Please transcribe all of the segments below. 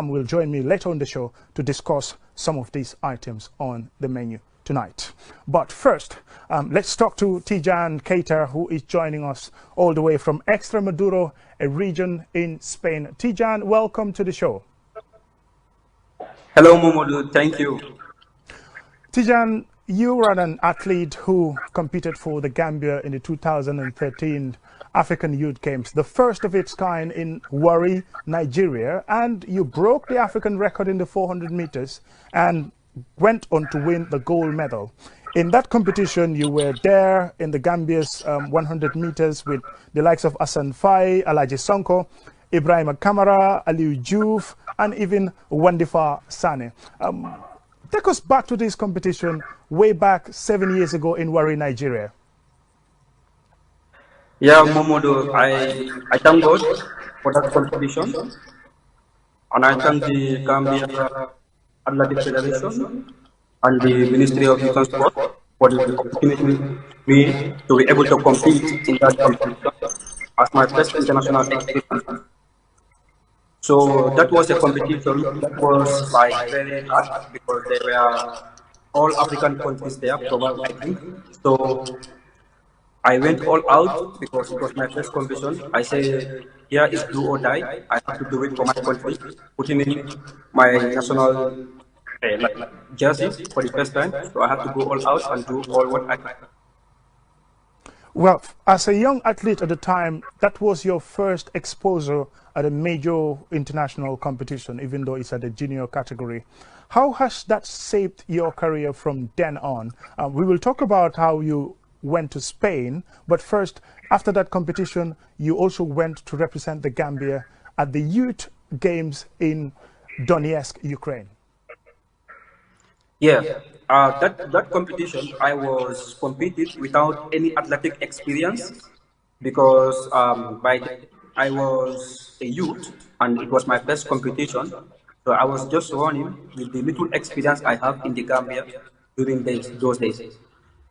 will join me later on the show to discuss some of these items on the menu tonight. But first, let's talk to Tijan Keita, who is joining us all the way from Extremadura, a region in Spain. Tijan, welcome to the show. Hello, Momodou. Thank you. Tijan, you are an athlete who competed for the Gambia in the 2013 African Youth Games, the first of its kind in Warri, Nigeria, and you broke the African record in the 400 meters and went on to win the gold medal. In that competition, you were there in the Gambia's 100 meters with the likes of Hassan Faye, Alaji Sonko, Ibrahim Kamara, Aliou Diouf, and even Wandifa Sane. Take us back to this competition way back 7 years ago in Warri, Nigeria. Yeah, Momodou, I thank God for that competition, and I thank the Gambia Athletic Federation and the Ministry of Youth and Sport for the opportunity me to be able to compete in that competition as my first international experience. So that was a competition that was like very hard because there were all African countries there, probably I think. So I went all out because it was my first competition. I said, here is do or die. I have to do it for my country, putting in my national jersey for the first time. So I have to go all out and do all what I can. Well, as a young athlete at the time, that was your first exposure at a major international competition, even though it's at the junior category. How has that shaped your career from then on? We will talk about how you went to Spain, but first, after that competition, you also went to represent the Gambia at the Youth Games in Donetsk, Ukraine. Yeah, that competition, I was competed without any athletic experience because I was a youth and it was my first competition. So I was just running with the little experience I have in the Gambia during those days.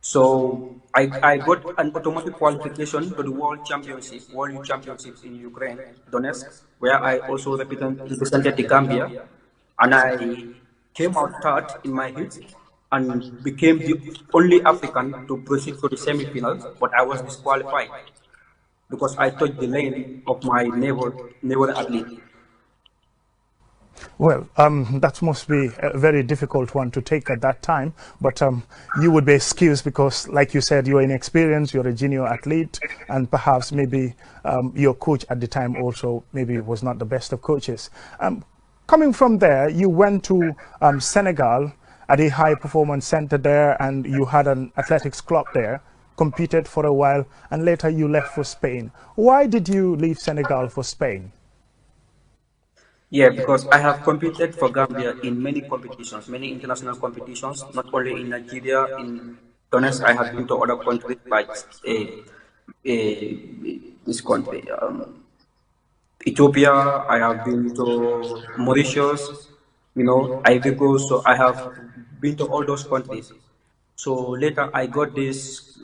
So I got an automatic qualification to the World Youth Championships in Ukraine, Donetsk, where I also represented the Gambia, and I came out third in my heat and became the only African to proceed to the semi-finals, but I was disqualified because I touched the lane of my neighbor athlete. Well, that must be a very difficult one to take at that time, but you would be excused because, like you said, you're inexperienced, you're a junior athlete, and perhaps maybe your coach at the time also maybe was not the best of coaches. Coming from there, you went to Senegal at a high performance center there, and you had an athletics club there, competed for a while, and later you left for Spain. Why did you leave Senegal for Spain? Yeah, because I have competed for Gambia in many competitions, many international competitions, not only in Nigeria. In Donetsk, I have been to other countries like this country, Ethiopia. I have been to Mauritius, Ivory Coast. So I have been to all those countries. So later, I got this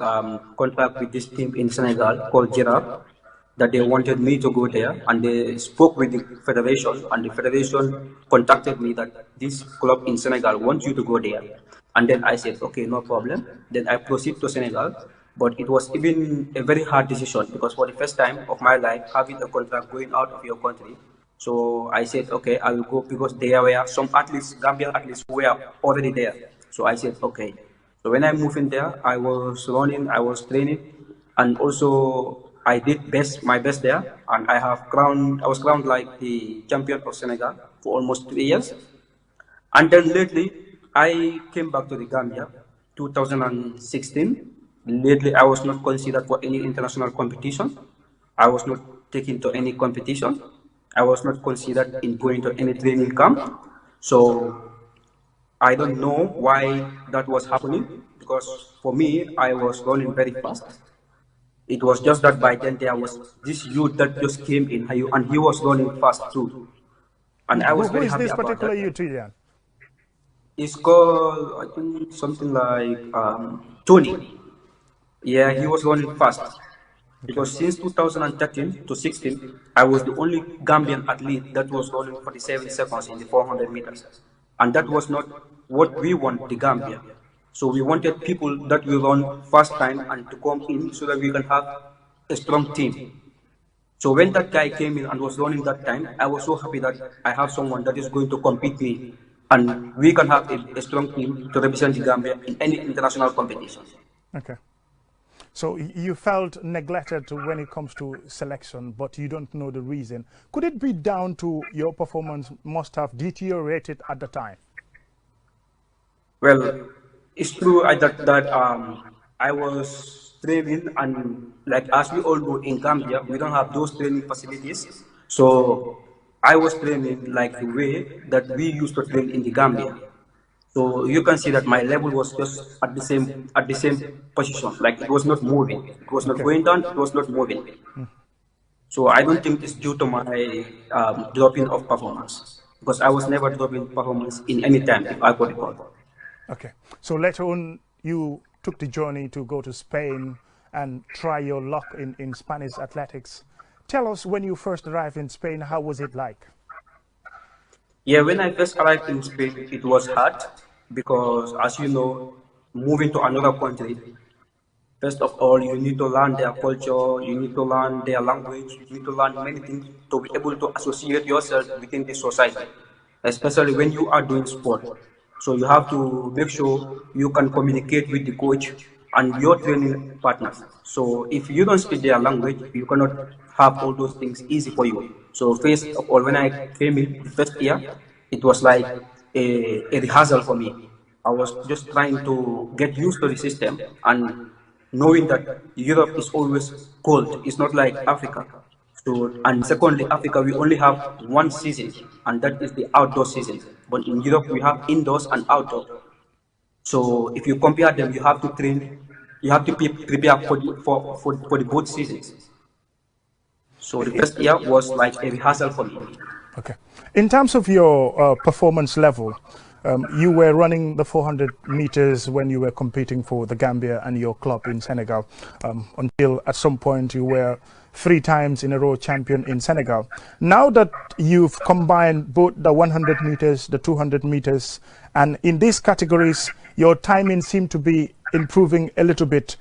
contract with this team in Senegal called Girard, that they wanted me to go there, and they spoke with the federation, and the federation contacted me that this club in Senegal wants you to go there. And then I said, okay, no problem. Then I proceed to Senegal, but it was even a very hard decision because for the first time of my life, having a contract going out of your country. So I said, okay, I will go because there were some athletes, Gambian athletes who were already there. So I said, okay. So when I moved in there, I was running, I was training, and also I did my best there, and I was crowned like the champion of Senegal for almost 3 years. And then lately, I came back to the Gambia, 2016. Lately, I was not considered for any international competition. I was not taken to any competition. I was not considered in going to any training camp. So I don't know why that was happening, because for me, I was running very fast. It was just that by then there was this youth that just came in, and he was running fast too. And I was very happy about that. Who is this particular youth, Tijan? It's called, I think, something like Tony. Yeah, he was running fast. Because since 2013 to 16, I was the only Gambian athlete that was running 47 seconds in the 400 meters. And that was not what we want, the Gambia. So we wanted people that will run fast time and to come in so that we can have a strong team. So when that guy came in and was running that time, I was so happy that I have someone that is going to compete me and we can have a strong team to represent the Gambia in any international competition. Okay. So you felt neglected when it comes to selection, but you don't know the reason. Could it be down to your performance must have deteriorated at the time? Well, it's true that I was training and like as we all know in Gambia, we don't have those training facilities. So I was training like the way that we used to train in the Gambia. So you can see that my level was just at the same position, like it was not moving. It was not going down. It was not moving. So I don't think it's due to my dropping of performance because I was never dropping performance in any time if I could recall. Okay. So later on, you took the journey to go to Spain and try your luck in Spanish athletics. Tell us when you first arrived in Spain, how was it like? Yeah, when I first arrived in Spain, it was hard because, as you know, moving to another country, first of all, you need to learn their culture, you need to learn their language, you need to learn many things to be able to associate yourself within the society, especially when you are doing sport. So you have to make sure you can communicate with the coach and your training partners. So if you don't speak their language, you cannot have all those things easy for you. So first of all, when I came in the first year, it was like a rehearsal for me. I was just trying to get used to the system and knowing that Europe is always cold. It's not like Africa. So, and secondly, Africa, we only have one season, and that is the outdoor season. But in Europe, we have indoors and outdoor. So if you compare them, you have to train, you have to prepare for the both seasons. So the first year was like a rehearsal for me. Okay. In terms of your performance level, you were running the 400 meters when you were competing for the Gambia and your club in Senegal, until at some point you were 3 times in a row champion in Senegal. Now that you've combined both the 100 meters, the 200 meters, and in these categories, your timing seemed to be improving a little bit.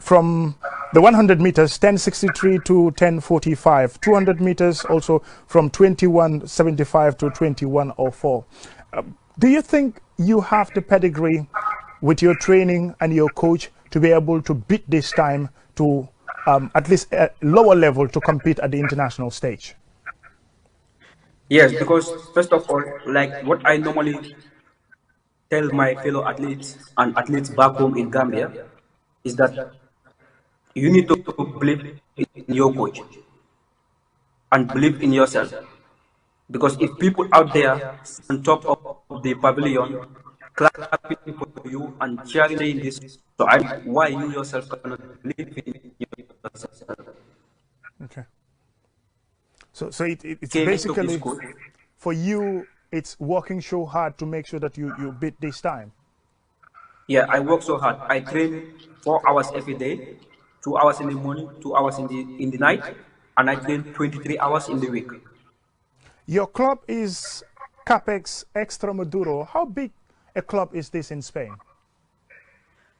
From the 100 meters, 10:63 to 10:45. 200 meters also from 21:75 to 21:04. Do you think you have the pedigree with your training and your coach to be able to beat this time to at least a lower level to compete at the international stage? Yes, because first of all, like what I normally tell my fellow athletes and athletes back home in Gambia is that you need to believe in your coach and believe in yourself. Because if people out there on top of the pavilion clapping for you and cheering in this, so why you yourself cannot believe in yourself? Okay. So it's Came into this basically school. for you, it's working so hard to make sure that you beat this time. Yeah, I work so hard. I train 4 hours every day, 2 hours in the morning, 2 hours in the night, and I train 23 hours in the week. Your club is Capex Extremaduro. How big a club is this in Spain?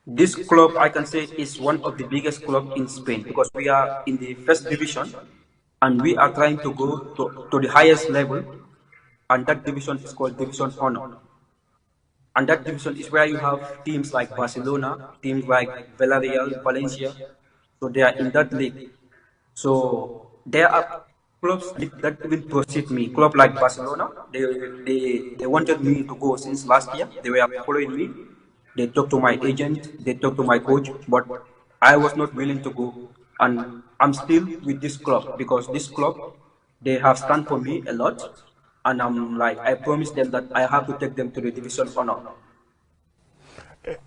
This club, I can say, is one of the biggest clubs in Spain because we are in the first division and we are trying to go to the highest level, and that division is called Division Honor. And that division is where you have teams like Barcelona, teams like Villarreal, Valencia. So they are in that league. So there are clubs that will proceed me. Club like Barcelona, they wanted me to go since last year. They were following me. They talked to my agent, they talked to my coach, but I was not willing to go. And I'm still with this club because this club, they have stand for me a lot. And I'm like, I promised them that I have to take them to the Division Honor.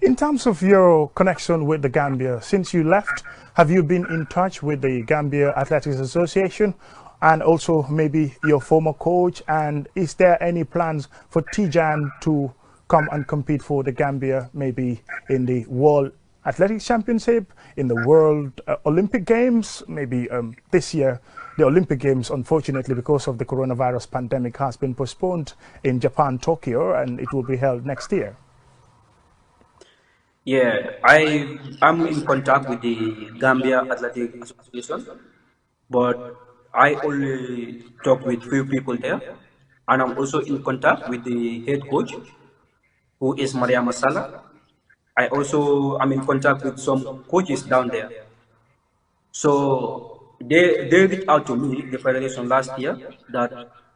In terms of your connection with the Gambia, since you left, have you been in touch with the Gambia Athletics Association and also maybe your former coach? And is there any plans for Tijan to come and compete for the Gambia maybe in the World Athletics Championship, in the World Olympic Games, maybe this year. The Olympic Games, unfortunately, because of the coronavirus pandemic, has been postponed in Japan, Tokyo, and it will be held next year. Yeah, I'm in contact with the Gambia Athletic Association, but I only talk with few people there, and I'm also in contact with the head coach, who is Maria Masala. I also am in contact with some coaches down there. So they reached out to me, the federation, last year, that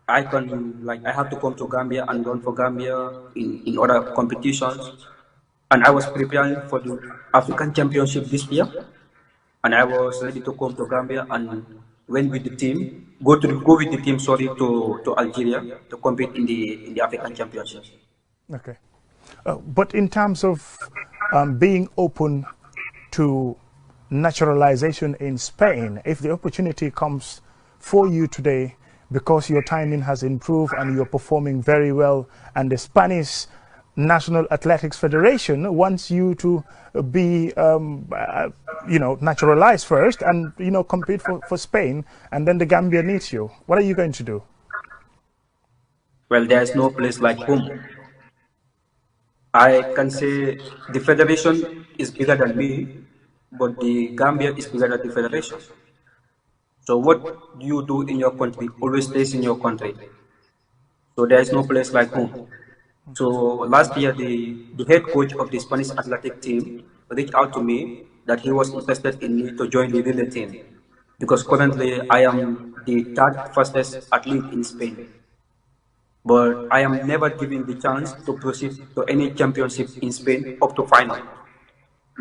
I have to come to Gambia and run for Gambia in other competitions. And I was preparing for the African Championship this year, and I was ready to come to Gambia and went with the team, go with the team, sorry, to Algeria to compete in the African Championship. Okay. But in terms of being open to naturalization in Spain, if the opportunity comes for you today, because your timing has improved and you're performing very well, and the Spanish National Athletics Federation wants you to be, naturalized first and, compete for Spain, and then the Gambia needs you, what are you going to do? Well, there's no place like home. I can say the federation is bigger than me, but the Gambia is bigger than the federation. So what you do in your country always stays in your country. So there is no place like home. So last year, the head coach of the Spanish athletic team reached out to me that he was interested in me to join the relay team, because currently I am the third fastest athlete in Spain. But I am never given the chance to proceed to any championship in Spain up to final,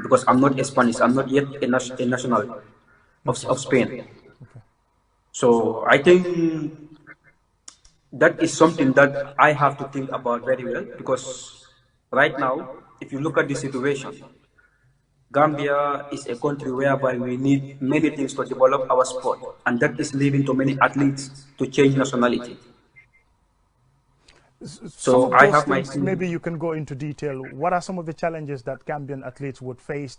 because I'm not a Spanish, I'm not yet a national of Spain. So I think that is something that I have to think about very well, because right now, if you look at the situation, Gambia is a country whereby we need many things to develop our sport, and that is leading to many athletes to change nationality. Some of I those have my things, maybe you can go into detail. What are some of the challenges that Gambian athletes would face,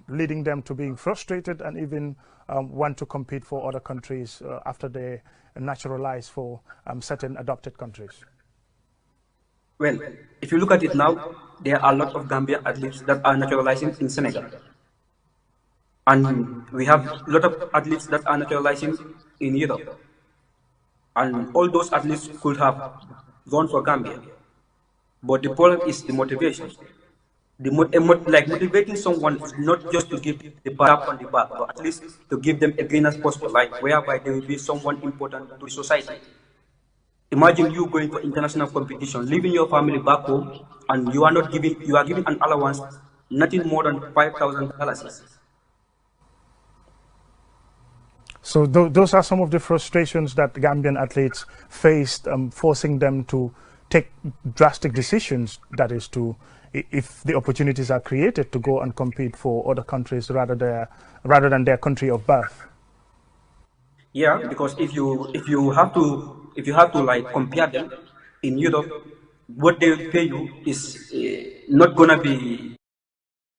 leading them to being frustrated and even want to compete for other countries after they naturalize for certain adopted countries? Well, if you look at it now, there are a lot of Gambian athletes that are naturalizing in Senegal. And we have a lot of athletes that are naturalizing in Europe. And all those athletes could have gone for Gambia. But the problem is the motivation. Like motivating someone is not just to give the pat on the back, but at least to give them a greener possible life, whereby they will be someone important to the society. Imagine you going for international competition, leaving your family back home, and you are given an allowance, nothing more than $5,000. So those are some of the frustrations that Gambian athletes faced, forcing them to take drastic decisions, that is to, if the opportunities are created, to go and compete for other countries rather than their country of birth. Yeah, because if you have to like compare them in Europe, what they will pay you is not gonna be